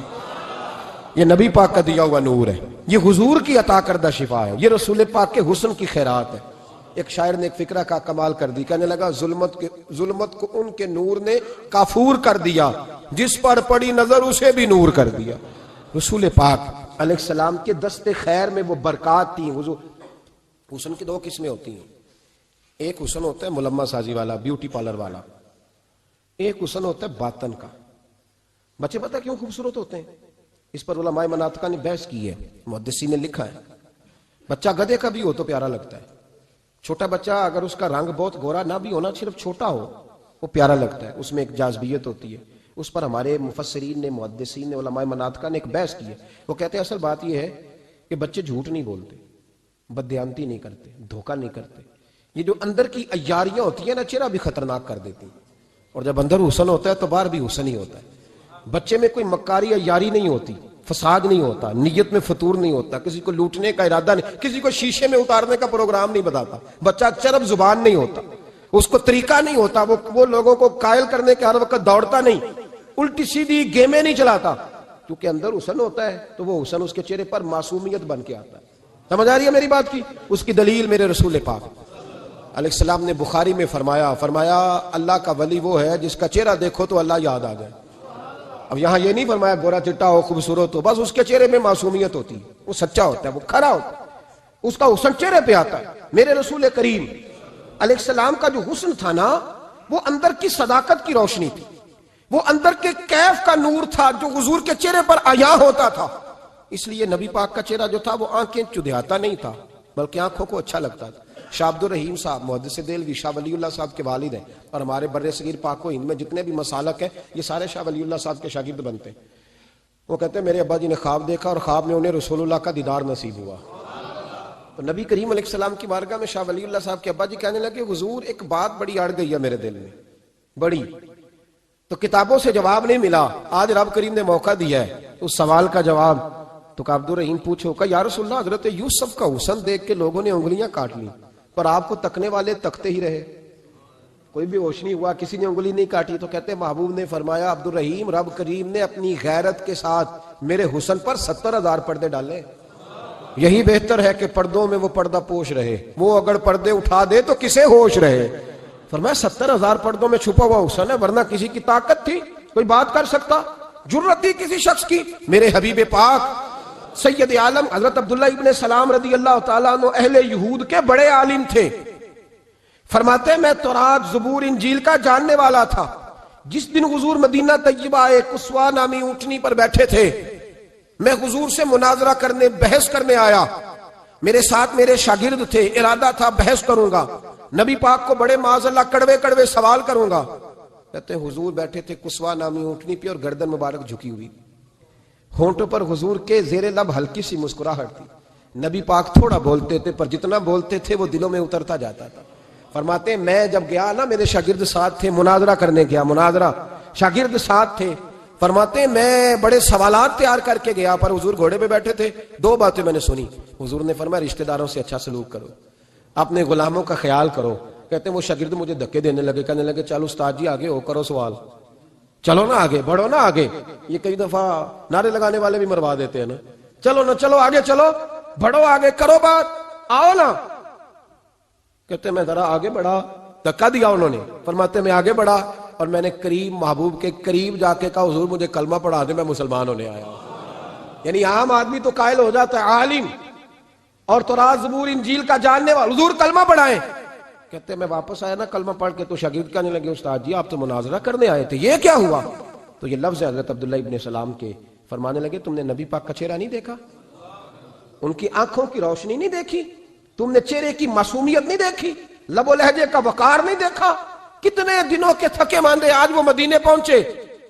یہ نبی پاک کا دیا ہوا نور ہے، یہ حضور کی عطا کردہ شفا ہے، یہ رسول پاک کے حسن کی خیرات ہے۔ ایک شاعر نے ایک فکرہ کا کمال کر دی، کہنے لگا ظلمت کو ان کے نور نے کافور کر دیا، جس پر پڑی نظر اسے بھی نور کر دیا۔ رسول پاک علیہ السلام کے دست خیر میں وہ برکات تھی۔ حسن کی دو قسمیں ہوتی ہیں، ایک حسن ہوتا ہے ملمہ سازی والا، بیوٹی پارلر والا، ایک حسن ہوتا ہے باطن کا۔ بچے پتہ کیوں خوبصورت ہوتے ہیں؟ اس پر علماء مناطقہ نے بحث کی ہے، محدثین نے لکھا ہے۔ بچہ گدھے کا بھی ہو تو پیارا لگتا ہے، چھوٹا بچہ اگر اس کا رنگ بہت گورا نہ بھی ہونا، صرف چھوٹا ہو، وہ پیارا لگتا ہے، اس میں ایک جاذبیت ہوتی ہے۔ اس پر ہمارے مفسرین نے، محدثین نے، علماء مناطقہ نے ایک بحث کی ہے۔ وہ کہتے ہیں اصل بات یہ ہے کہ بچے جھوٹ نہیں بولتے، بددیانتی نہیں کرتے، دھوکہ نہیں کرتے۔ یہ جو اندر کی عیاریاں ہوتی ہیں نا، چہرہ بھی خطرناک کر دیتی ہیں، اور جب اندر حسن ہوتا ہے تو باہر بھی حسن ہی ہوتا ہے۔ بچے میں کوئی مکاری عیاری نہیں ہوتی، فساد نہیں ہوتا، نیت میں فطور نہیں ہوتا، کسی کو لوٹنے کا ارادہ نہیں، کسی کو شیشے میں اتارنے کا پروگرام نہیں بتاتا۔ بچہ چرب زبان نہیں ہوتا، اس کو طریقہ نہیں ہوتا، وہ لوگوں کو قائل کرنے کے ہر وقت دوڑتا نہیں، الٹی سیدھی گیمیں نہیں چلاتا، کیونکہ اندر حسن ہوتا ہے تو وہ حسن اس کے چہرے پر معصومیت بن کے آتا ہے۔ سمجھ آ رہی ہے میری بات کی؟ اس کی دلیل میرے رسول پاک علیہ السلام نے بخاری میں فرمایا اللہ کا ولی وہ ہے جس کا چہرہ دیکھو تو اللہ یاد آ جائے۔ اب یہاں یہ نہیں فرمایا گورا چٹا ہو، خوبصورت ہو، بس اس کے چہرے میں معصومیت ہوتی ہے، وہ سچا ہوتا ہے، وہ کھرا ہوتا ہے، اس کا حسن چہرے پہ آتا ہے۔ میرے رسول کریم علیہ السلام کا جو حسن تھا نا، وہ اندر کی صداقت کی روشنی تھی، وہ اندر کے کیف کا نور تھا جو حضور کے چہرے پر عیاں ہوتا تھا۔ اس لیے نبی پاک کا چہرہ جو تھا وہ آنکھیں چدھیاتا نہیں تھا، بلکہ آنکھوں کو اچھا لگتا تھا۔ شاہ عبد الرحیم صاحب محدث دہلوی شاہ ولی اللہ صاحب کے والد ہیں، اور ہمارے بر صغیر پاک و ہند میں جتنے بھی مسالک ہیں یہ سارے شاہ ولی اللہ صاحب کے شاگرد بنتے ہیں۔ وہ کہتے ہیں میرے ابا جی نے خواب دیکھا اور خواب میں انہیں رسول اللہ کا دیدار نصیب ہوا۔ تو نبی کریم علیہ السلام کی بارگاہ میں شاہ ولی اللہ صاحب کے ابا جی کہنے لگے حضور ایک بات بڑی اڑ گئی ہے میرے دل میں، بڑی، تو کتابوں سے جواب نہیں ملا، آج رب کریم نے موقع دیا ہے اس سوال کا جواب۔ تو عبد الرحیم پوچھو کہ یا رسول اللہ حضرت یوسف کا حسن دیکھ کے لوگوں نے انگلیاں کاٹ لی، پر آپ کو تکنے والے تکتے ہی رہے، کوئی بھی ہوش نہیں ہوا، کسی نے انگلی نہیں کاٹی۔ تو کہتے محبوب نے فرمایا عبد الرحیم رب کریم نے اپنی غیرت کے ساتھ میرے حسن پر 70,000 پردے ڈالے، یہی بہتر ہے کہ پردوں میں وہ پردہ پوش رہے، وہ اگر پردے اٹھا دے تو کسے ہوش رہے۔ فرمایا 70,000 پردوں میں چھپا ہوا حسن ہے، ورنہ کسی کی طاقت تھی کوئی بات کر سکتا، جرت تھی کسی شخص کی؟ میرے حبیب پاک سید عالم حضرت عبداللہ ابن سلام رضی اللہ تعالیٰ عنہ اہل یہود کے بڑے عالم تھے۔ فرماتے میں تورات زبور انجیل کا جاننے والا تھا۔ جس دن حضور مدینہ طیبہ ایک قصوہ نامی اونٹنی پر بیٹھے تھے، میں حضور سے مناظرہ کرنے، بحث کرنے آیا، میرے ساتھ میرے شاگرد تھے، ارادہ تھا بحث کروں گا، نبی پاک کو بڑے معاذ اللہ کڑوے کڑوے سوال کروں گا۔ کہتے ہیں حضور بیٹھے تھے قصوہ نامی اونٹنی پہ اور گردن مبارک جھکی ہوئی، ہونٹوں پر حضور کے زیر لب ہلکی سی مسکراہٹ تھی۔ نبی پاک تھوڑا بولتے تھے پر جتنا بولتے تھے وہ دلوں میں اترتا جاتا تھا۔ فرماتے ہیں میں جب گیا نا، میرے شاگرد ساتھ تھے، مناظرہ کرنے گیا، مناظرہ شاگرد ساتھ تھے، فرماتے ہیں میں بڑے سوالات تیار کر کے گیا، پر حضور گھوڑے پہ بیٹھے تھے، دو باتیں میں نے سنی۔ حضور نے فرمایا رشتہ داروں سے اچھا سلوک کرو، اپنے غلاموں کا خیال کرو۔ کہتے ہیں وہ شاگرد مجھے دھکے دینے لگے، کہنے لگے چل استاد جی آگے ہو، کرو سوال، چلو نا آگے بڑھو نا آگے۔ یہ کئی دفعہ نعرے لگانے والے بھی مروا دیتے ہیں نا، چلو نا چلو آگے، چلو بڑھو آگے، کرو بات، آؤ نا۔ کہتے میں ذرا آگے بڑھا، دھکا دیا انہوں نے۔ فرماتے میں آگے بڑھا اور میں نے قریب محبوب کے قریب جا کے کہا حضور مجھے کلمہ پڑھا دے، میں مسلمان ہونے آیا ہوں۔ یعنی عام آدمی تو قائل ہو جاتا ہے، عالم اور تورات زبور انجیل کا جاننے والا، حضور کلمہ پڑھائیں۔ کہتے میں واپس آیا نا کلمہ پڑھ کے، تو شاگرد کہنے لگے استاد جی آپ تو مناظرہ کرنے آئے تھے، یہ کیا ہوا؟ تو یہ لفظ ہے حضرت عبداللہ ابن سلام کے، فرمانے لگے تم نے نبی پاک کا چہرہ نہیں دیکھا، ان کی آنکھوں کی روشنی نہیں دیکھی، تم نے چہرے کی معصومیت نہیں دیکھی، لب و لہجے کا وقار نہیں دیکھا؟ کتنے دنوں کے تھکے ماندے آج وہ مدینے پہنچے،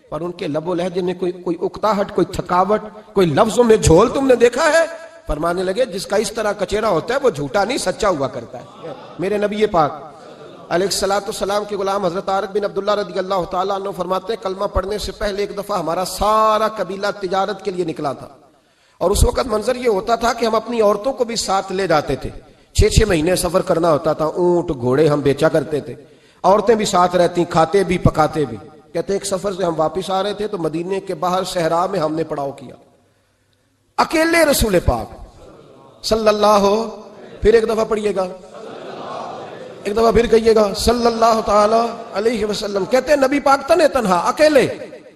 پر ان کے لب و لہجے میں کوئی اکتاہٹ، کوئی تھکاوٹ، کوئی لفظوں میں جھول تم نے دیکھا ہے؟ فرمانے لگے جس کا اس طرح کا چہرہ ہوتا ہے وہ جھوٹا نہیں سچا ہوا کرتا ہے۔ میرے نبی پاک علیہ السلام کے غلام حضرت طارق بن عبداللہ رضی اللہ تعالیٰ عنہ فرماتے ہیں کلمہ پڑھنے سے پہلے ایک دفعہ ہمارا سارا قبیلہ تجارت کے لیے نکلا تھا، اور اس وقت منظر یہ ہوتا تھا کہ ہم اپنی عورتوں کو بھی ساتھ لے جاتے تھے، 6 مہینے سفر کرنا ہوتا تھا، اونٹ گھوڑے ہم بیچا کرتے تھے، عورتیں بھی ساتھ رہتی، کھاتے بھی پکاتے بھی۔ کہتے ایک سفر سے ہم واپس آ رہے تھے تو مدینے کے باہر صحرا میں ہم نے پڑاؤ کیا، اکیلے رسول پاک صلی اللہ، پھر ایک دفعہ پڑھیے گا ایک دفعہ پھر کہیے گا صلی اللہ تعالی علیہ وسلم. کہتے ہیں نبی پاک تنے تنہا اکیلے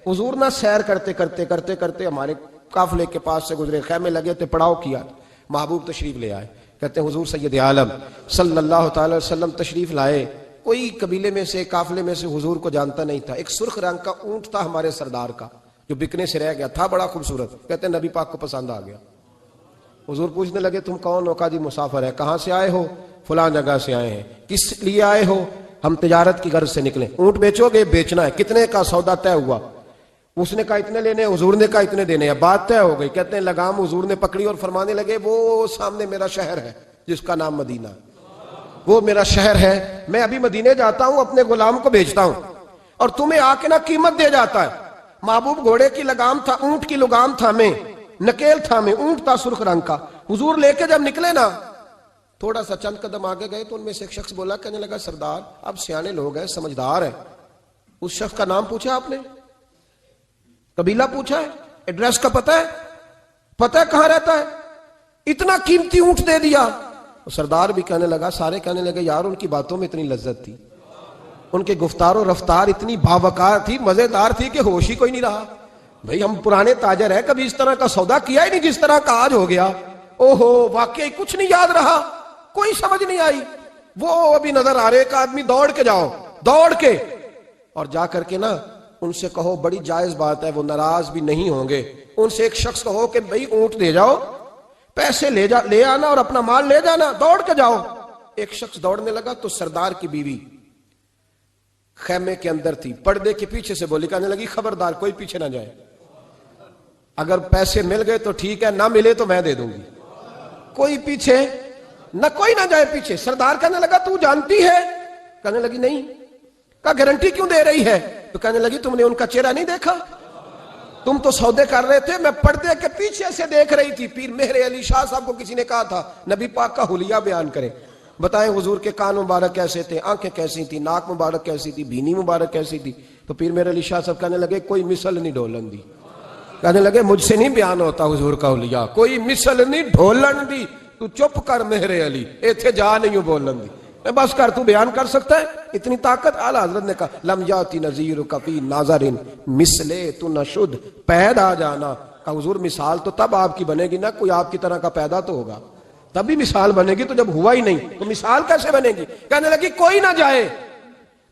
حضور نہ سیر کرتے کرتے کرتے کرتے ہمارے قافلے کے پاس سے گزرے, خیمے لگے تھے, پڑاؤ کیا, محبوب تشریف لے آئے. کہتے ہیں حضور سید عالم صلی اللہ تعالی وسلم تشریف لائے. کوئی قبیلے میں سے, قافلے میں سے حضور کو جانتا نہیں تھا. ایک سرخ رنگ کا اونٹ تھا ہمارے سردار کا جو بکنے سے رہ گیا تھا, بڑا خوبصورت. کہتے ہیں نبی پاک کو پسند آ گیا. حضور پوچھنے لگے تم کون ہو؟ کہا جی مسافر ہے. کہاں سے آئے ہو؟ فلاں جگہ سے آئے ہیں. کس لیے آئے ہو؟ ہم تجارت کی غرض سے نکلے. اونٹ بیچو گے؟ بیچنا ہے. کتنے کا؟ سودا طے ہوا. اس نے کہا اتنے لینے, حضور نے کہا اتنے دینے ہیں. بات طے ہو گئی. کہتے ہیں لگام حضور نے پکڑی اور فرمانے لگے وہ سامنے میرا شہر ہے جس کا نام مدینہ, وہ میرا شہر ہے. میں ابھی مدینے جاتا ہوں, اپنے غلام کو بھیجتا ہوں اور تمہیں آ کے نہ قیمت دے جاتا ہے. محبوب گھوڑے کی لگام تھا, اونٹ کی لگام تھا میں, نکیل تھا میں, اونٹ تھا سرخ رنگ کا. حضور لے کے جب نکلے نا, تھوڑا سا چند قدم آگے گئے تو ان میں سے ایک شخص بولا, کہنے لگا سردار اب سیانے لوگ ہیں, سمجھدار ہیں. اس شخص کا نام پوچھا آپ نے, قبیلہ پوچھا ہے, ایڈریس کا پتہ ہے, پتہ ہے کہاں رہتا ہے, اتنا قیمتی اونٹ دے دیا. سردار بھی کہنے لگا, سارے کہنے لگے یار ان کی باتوں میں اتنی لذت تھی, ان کے گفتار و رفتار اتنی باوقار تھی, مزیدار تھی کہ ہوش ہی کوئی نہیں رہا. بھئی ہم پرانے تاجر ہیں, کبھی اس طرح کا سودا کیا ہی نہیں جس طرح کا آج ہو گیا. اوہو واقعی کچھ نہیں یاد رہا, کوئی سمجھ نہیں آئی. وہ ابھی نظر آ رہے, ایک آدمی دوڑ کے جاؤ, دوڑ کے اور جا کر کے نا ان سے کہو, بڑی جائز بات ہے, وہ ناراض بھی نہیں ہوں گے. ان سے ایک شخص کہو کہ بھئی اونٹ دے جاؤ, پیسے لے آنا اور اپنا مال لے جانا, دوڑ کے جاؤ. ایک شخص دوڑنے لگا تو سردار کی بیوی خیمے کے اندر تھی, پردے کے پیچھے سے بولی, کہنے لگی خبردار کوئی پیچھے نہ جائے, اگر پیسے مل گئے تو ٹھیک ہے, نہ ملے تو میں دے دوں گی, کوئی پیچھے نہ, کوئی نہ جائے پیچھے. سردار کہنے لگا تو جانتی ہے؟ کہنے لگی نہیں. کہا گارنٹی کیوں دے رہی ہے؟ تو کہنے لگی تم نے ان کا چہرہ نہیں دیکھا, تم تو سودے کر رہے تھے, میں پردے کے پیچھے سے دیکھ رہی تھی. پیر مہر علی شاہ صاحب کو کسی نے کہا تھا نبی پاک کا حلیہ بیان کرے, بتائیں حضور کے کان مبارک کیسے تھے, آنکھیں کیسی تھی, ناک مبارک کیسی تھی, بینی مبارک کیسی تھی. تو پیر مہر علی شاہ صاحب کہنے لگے کوئی مثل نہیں ڈھولن دی. کہنے لگے مجھ سے نہیں بیان ہوتا حضور کا حلیہ, کوئی مثل نہیں ڈھولن دی. تو چپ کر مہر علی, ایتھے جا نہیں ہوں بولن دی, بس کر, تو بیان کر سکتا ہے اتنی طاقت. اعلیٰ حضرت نے کہا لم یاتی نذیر کفی ناظرن مثلے تو نشد پیدا جانا. کہا حضور مثال تو تب آپ کی بنے گی نا, کوئی آپ کی طرح کا پیدا تو ہوگا, تبھی مثال بنے گی, تو جب ہوا ہی نہیں تو مثال کیسے بنے گی. کہنے لگی کوئی نہ جائے,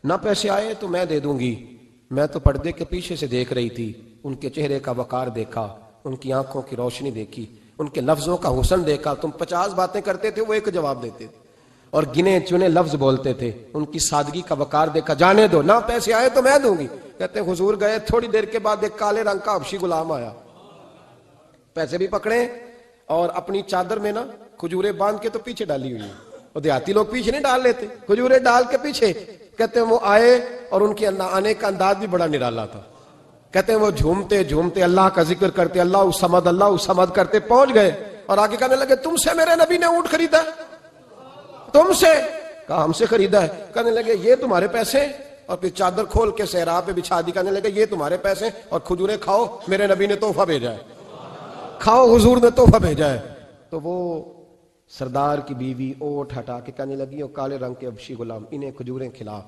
نہ پیسے آئے تو میں دے دوں گی. میں تو پردے کے پیچھے سے دیکھ رہی تھی, ان کے چہرے کا وقار دیکھا, ان کی آنکھوں کی روشنی دیکھی, ان کے لفظوں کا حسن دیکھا. تم 50 باتیں کرتے تھے, وہ ایک جواب دیتے تھے اور گنے چنے لفظ بولتے تھے. ان کی سادگی کا وقار دیکھا. جانے دو, نہ پیسے آئے تو میں دوں گی. کہتے ہیں حضور گئے, تھوڑی دیر کے بعد ایک کالے رنگ کا حبشی غلام آیا, پیسے بھی پکڑے اور اپنی چادر میں نا کھجورے باندھ کے تو پیچھے ڈالی ہوئی. اور دیہاتی لوگ پیچھے نہیں ڈال لیتے, کھجورے ڈال کے پیچھے. کہتے ہیں وہ آئے اور ان کے آنے کا انداز بھی بڑا نرالا تھا. کہتے ہیں وہ جھومتے جھومتے اللہ کا ذکر کرتے, اللہ الصمد کرتے پہنچ گئے اور آگے کہنے لگے تم سے میرے نبی نے اونٹ خریدا ہے؟ تم سے؟ کہا ہم سے خریدا ہے. کہنے لگے یہ تمہارے پیسے, اور پھر چادر کھول کے صحرا پہ بچھا دی. کہنے لگے یہ تمہارے پیسے اور کھجورے کھاؤ, میرے نبی نے تحفہ بھیجا ہے, کھاؤ حضور نے تحفہ بھیجا ہے. تو وہ سردار کی بیوی اوٹ ہٹا کے کہنے لگی, وہ کالے رنگ کے حبشی غلام, انہیں کھجوریں کھلا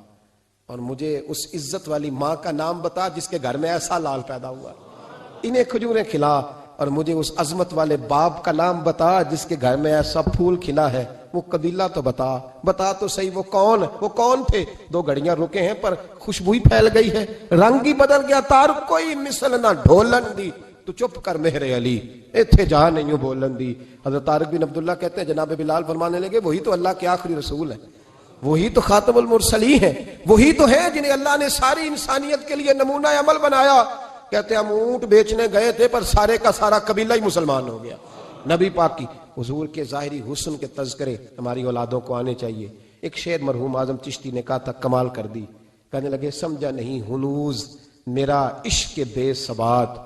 اور مجھے اس عزت والی ماں کا نام بتا جس کے گھر میں ایسا لال پیدا ہوا. انہیں کھجوریں کھلا اور مجھے اس عظمت والے باپ کا نام بتا جس کے گھر میں ایسا پھول کھلا ہے. وہ قبیلہ تو بتا تو صحیح, وہ کون تھے. 2 گھڑیاں رکے ہیں پر خوشبو ہی پھیل گئی ہے, رنگ ہی بدل گیا. تار کوئی مثل نہ ڈھولن دی, تو چپ کر مہر علی, ایتھے جہاں نہیں ہوں بولن دی. حضرت طارق بن عبداللہ کہتے ہیں جناب بلال فرمانے لگے وہی تو اللہ کے آخری رسول ہے, وہی تو خاتم المرسلین ہیں, وہی تو ہیں جنہیں اللہ نے ساری انسانیت کے لیے نمونہ عمل بنایا. کہتے ہیں ہم اونٹ بیچنے گئے تھے پر سارے کا سارا قبیلہ ہی مسلمان ہو گیا. نبی پاک کی حضور کے ظاہری حسن کے تذکرے ہماری اولادوں کو آنے چاہیے. ایک شعر مرحوم اعظم چشتی نے کہا تھا, کمال کر دی. کہنے لگے سمجھا نہیں ہنوز میرا عشق بے ثبات,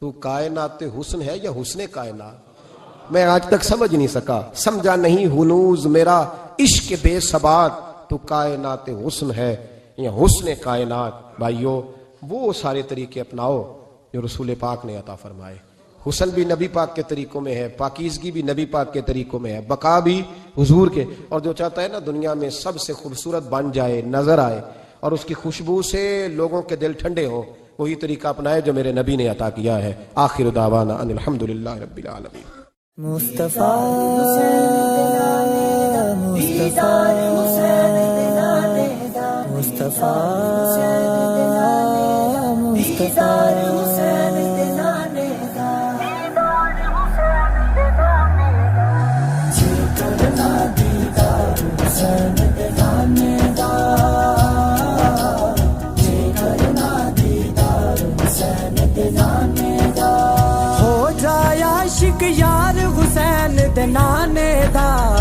تو کائنات حسن ہے یا حسن کائنات. میں آج تک سمجھ نہیں سکا. سمجھا نہیں ہنوز میرا عشق بے ثبات, تو کائنات حسن ہے یا حسن کائنات. بھائیو وہ سارے طریقے اپناؤ جو رسول پاک نے عطا فرمائے. حسن بھی نبی پاک کے طریقوں میں ہے, پاکیزگی بھی نبی پاک کے طریقوں میں ہے, بقا بھی حضور کے. اور جو چاہتا ہے نا دنیا میں سب سے خوبصورت بن جائے، نظر آئے اور اس کی خوشبو سے لوگوں کے دل ٹھنڈے ہوں، وہی طریقہ اپنائے جو میرے نبی نے عطا کیا ہے. آخر دعوانا ان الحمدللہ رب العالمین. مصطفیٰ مصطفیٰ مصطفیٰ ہو جائے عاشق یار حسین دے نانے دا.